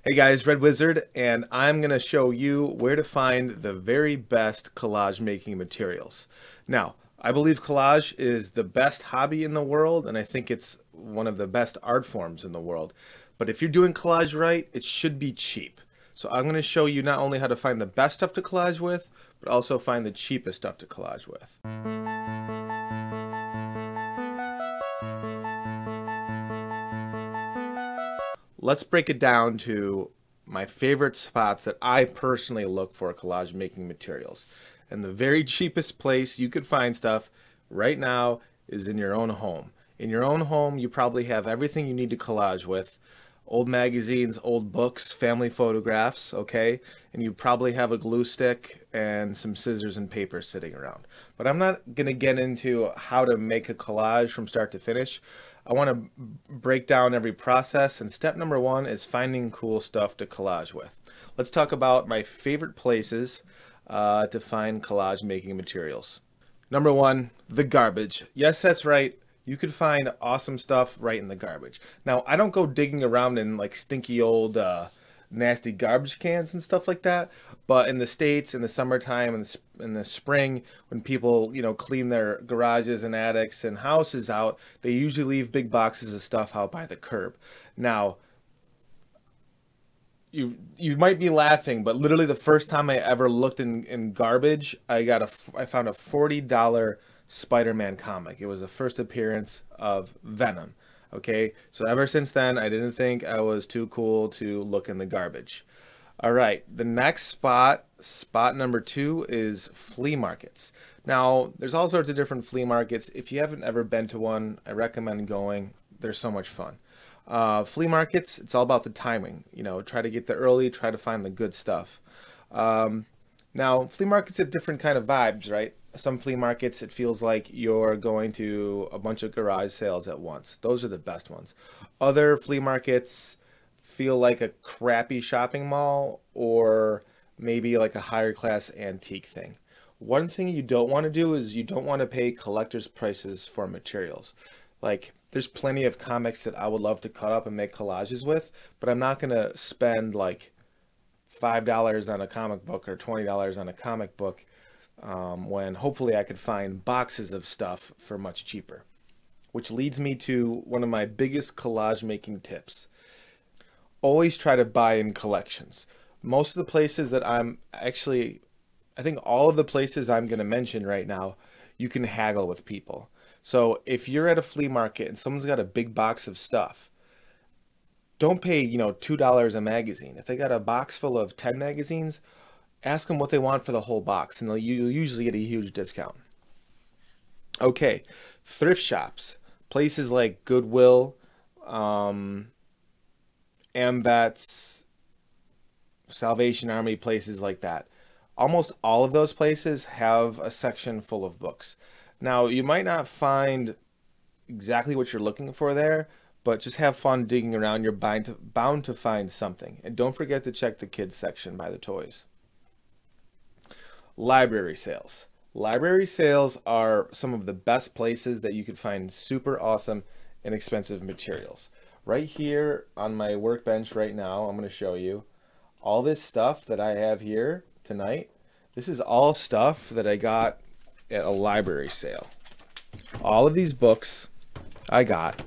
Hey guys, Red Wizard, and I'm going to show you where to find the very best collage making materials. Now, I believe collage is the best hobby in the world, and I think it's one of the best art forms in the world. But if you're doing collage right, it should be cheap. So I'm going to show you not only how to find the best stuff to collage with, but also find the cheapest stuff to collage with. Let's break it down to my favorite spots that I personally look for collage making materials. And the very cheapest place you could find stuff right now is in your own home. In your own home, you probably have everything you need to collage with. Old magazines, old books, family photographs, okay? And you probably have a glue stick and some scissors and paper sitting around. But I'm not going to get into how to make a collage from start to finish. I want to break down every process, and step number one is finding cool stuff to collage with. Let's talk about my favorite places to find collage making materials. Number one, the garbage. Yes, that's right. You could find awesome stuff right in the garbage. Now, I don't go digging around in like stinky old nasty garbage cans and stuff like that, but in the States, in the summertime, in the spring, when people, clean their garages and attics and houses out, they usually leave big boxes of stuff out by the curb. Now, you might be laughing, but literally the first time I ever looked in garbage, I found a $40 Spider-Man comic. It was the first appearance of Venom. Okay, so ever since then, I didn't think I was too cool to look in the garbage. All right, the next spot number two, is flea markets. Now, there's all sorts of different flea markets. If you haven't ever been to one, I recommend going. They're so much fun. Flea markets, it's all about the timing. Try to get there early, try to find the good stuff. Now, flea markets have different kind of vibes, right? Some flea markets, it feels like you're going to a bunch of garage sales at once. Those are the best ones. Other flea markets feel like a crappy shopping mall, or maybe like a higher class antique thing. One thing you don't want to do is you don't want to pay collector's prices for materials. Like, there's plenty of comics that I would love to cut up and make collages with, but I'm not going to spend like $5 on a comic book or $20 on a comic book when hopefully I could find boxes of stuff for much cheaper. Which leads me to one of my biggest collage making tips. Always try to buy in collections. Most of the places that I think all of the places I'm going to mention right now, you can haggle with people. So if you're at a flea market and someone's got a big box of stuff, don't pay, $2 a magazine. If they got a box full of 10 magazines, ask them what they want for the whole box, and you'll usually get a huge discount. Okay, thrift shops, places like Goodwill, AMVETS, Salvation Army, places like that. Almost all of those places have a section full of books. Now, you might not find exactly what you're looking for there, but just have fun digging around. You're bound to find something. And don't forget to check the kids section by the toys. Library sales. Library sales are some of the best places that you could find super awesome, inexpensive materials. Right here on my workbench right now, I'm going to show you all this stuff that I have here tonight. This is all stuff that I got at a library sale. All of these books I got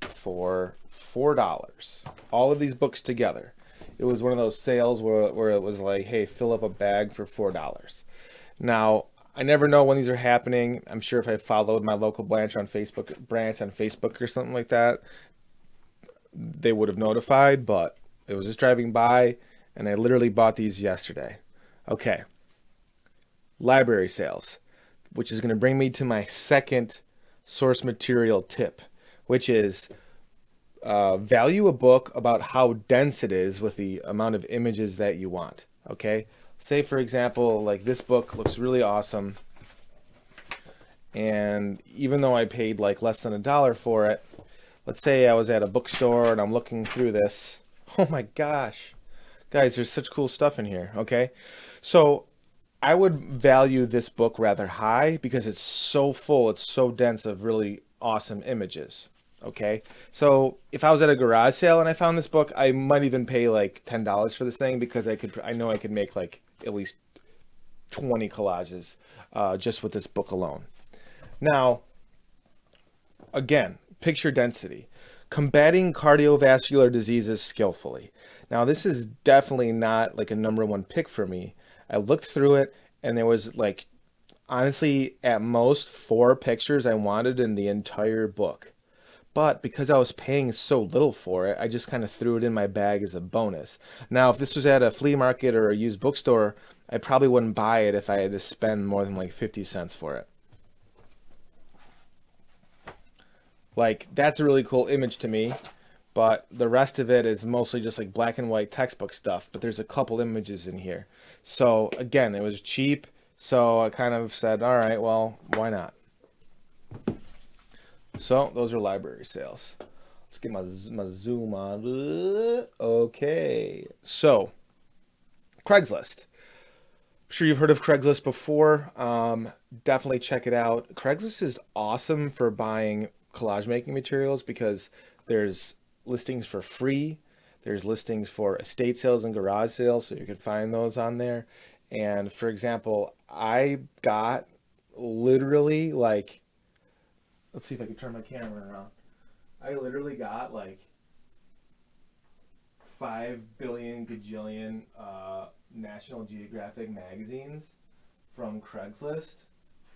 for $4. All of these books together. It was one of those sales where it was like, hey, fill up a bag for $4. Now, I never know when these are happening. I'm sure if I followed my local branch on Facebook or something like that, they would have notified, but it was just driving by, and I literally bought these yesterday. Okay. Library sales, which is going to bring me to my second source material tip, which is value a book about how dense it is with the amount of images that you want. Okay, say for example, like this book looks really awesome, and even though I paid like less than $1 for it, let's say I was at a bookstore and I'm looking through this. Oh my gosh, guys, there's such cool stuff in here. Okay, so I would value this book rather high because it's so full, it's so dense of really awesome images. Okay, so if I was at a garage sale and I found this book, I might even pay like $10 for this thing, because I know I could make like at least 20 collages just with this book alone. Now, again, picture density. Combating cardiovascular diseases skillfully. Now, this is definitely not like a #1 pick for me. I looked through it, and there was like, honestly, at most 4 pictures I wanted in the entire book. But because I was paying so little for it, I just kind of threw it in my bag as a bonus. Now, if this was at a flea market or a used bookstore, I probably wouldn't buy it if I had to spend more than like 50 cents for it. Like, that's a really cool image to me, but the rest of it is mostly just like black and white textbook stuff, but there's a couple images in here. So again, it was cheap, so I kind of said, all right, well, why not? So those are library sales. Let's get my zoom on. Okay, so Craigslist. I'm sure you've heard of Craigslist before. Definitely check it out. Craigslist is awesome for buying collage making materials, because there's listings for free. There's listings for estate sales and garage sales, so you can find those on there. And for example, I got literally like, let's see if I can turn my camera around. I literally got like 5 billion gajillion National Geographic magazines from Craigslist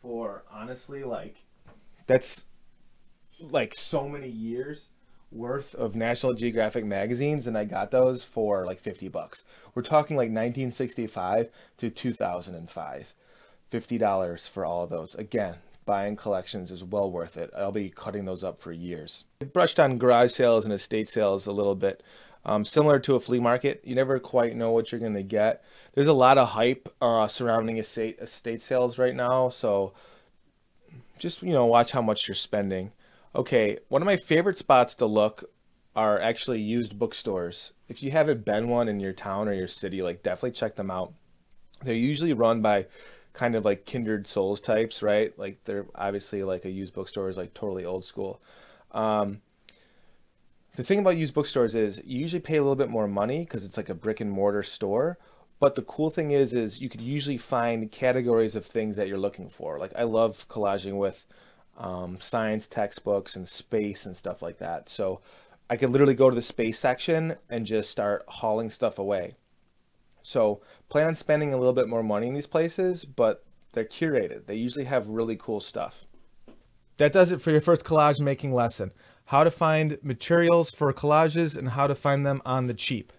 for, honestly, like, that's like so many years worth of National Geographic magazines, and I got those for like 50 bucks. We're talking like 1965 to 2005. $50 for all of those. Again, buying collections is well worth it. I'll be cutting those up for years. I brushed on garage sales and estate sales a little bit. Similar to a flea market, you never quite know what you're going to get. There's a lot of hype surrounding estate sales right now, so just, watch how much you're spending. Okay, one of my favorite spots to look are actually used bookstores. If you haven't been one in your town or your city, like, definitely check them out. They're usually run by kind of like kindred souls types, right? Like, they're obviously, like, a used bookstore is like totally old school. The thing about used bookstores is you usually pay a little bit more money because it's like a brick and mortar store. But the cool thing is you could usually find categories of things that you're looking for. Like, I love collaging with science textbooks and space and stuff like that. So I could literally go to the space section and just start hauling stuff away. So plan on spending a little bit more money in these places, but they're curated. They usually have really cool stuff. That does it for your first collage making lesson. How to find materials for collages and how to find them on the cheap.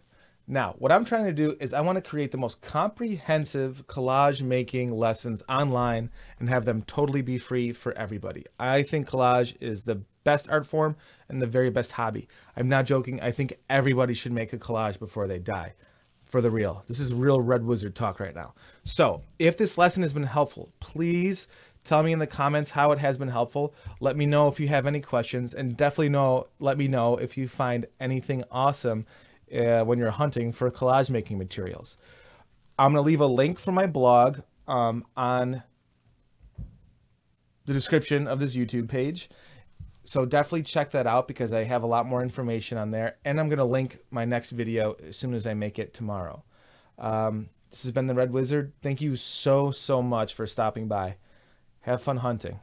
Now, what I'm trying to do is I want to create the most comprehensive collage making lessons online and have them totally be free for everybody. I think collage is the best art form and the very best hobby. I'm not joking. I think everybody should make a collage before they die. For the real. This is real Red Wizard talk right now. So if this lesson has been helpful, please tell me in the comments how it has been helpful. Let me know if you have any questions, and definitely let me know if you find anything awesome when you're hunting for collage making materials. I'm going to leave a link for my blog on the description of this YouTube page. So definitely check that out because I have a lot more information on there. And I'm going to link my next video as soon as I make it tomorrow. This has been the Red Wizard. Thank you so much for stopping by. Have fun hunting.